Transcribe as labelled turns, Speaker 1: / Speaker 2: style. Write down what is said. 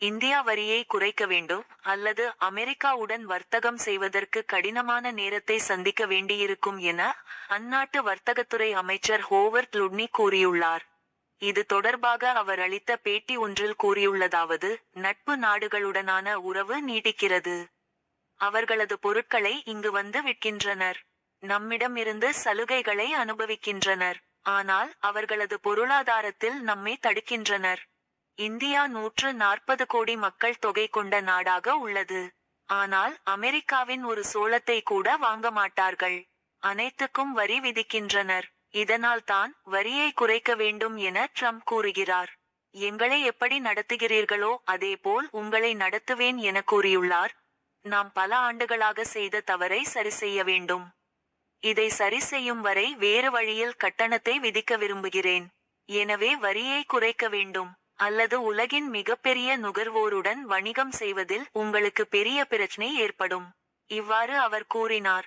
Speaker 1: India வரியை குறைக்க வேண்டும், அல்லது அமெரிக்காவுடன் வர்த்தகம் செய்வதற்கு கடினமான நேரத்தை சந்திக்க வேண்டியிருக்கும் என அந்நாட்டு வர்த்தகத்துறை அமைச்சர் ஹோவர்ட் லுட்னி கூறியுள்ளார். இது தொடர்பாக அவர் அளித்த பேட்டி ஒன்றில் கூறியுள்ளதாவது: நட்பு நாடுகளுடனான உறவு நீடிக்கிறது. அவர்களது பொருட்களை இங்கு வந்து விற்கின்றனர். நம்மிடமிருந்து சலுகைகளை அனுபவிக்கின்றனர். ஆனால் அவர்களது பொருளாதாரத்தில் நம்மை தடுக்கின்றனர். இந்தியா 140 கோடி மக்கள் தொகை கொண்ட நாடாக உள்ளது. ஆனால் அமெரிக்காவின் ஒரு சோளத்தை கூட வாங்க மாட்டார்கள். அனைத்துக்கும் வரி விதிக்கின்றனர். இதனால் தான் வரியை குறைக்க வேண்டும் என ட்ரம்ப் கூறுகிறார். எங்களை எப்படி நடத்துகிறீர்களோ அதேபோல் உங்களை நடத்துவேன் என கூறியுள்ளார். நாம் பல ஆண்டுகளாக செய்த தவறை சரிசெய்ய வேண்டும். இதை சரி செய்யும் வரை வேறு வழியில் கட்டணத்தை விதிக்க விரும்புகிறேன். எனவே வரியை குறைக்க வேண்டும், அல்லது உலகின் மிகப்பெரிய நுகர்வோருடன் வணிகம் செய்வதில் உங்களுக்கு பெரிய பிரச்சனை ஏற்படும். இவ்வாறு அவர் கூறினார்.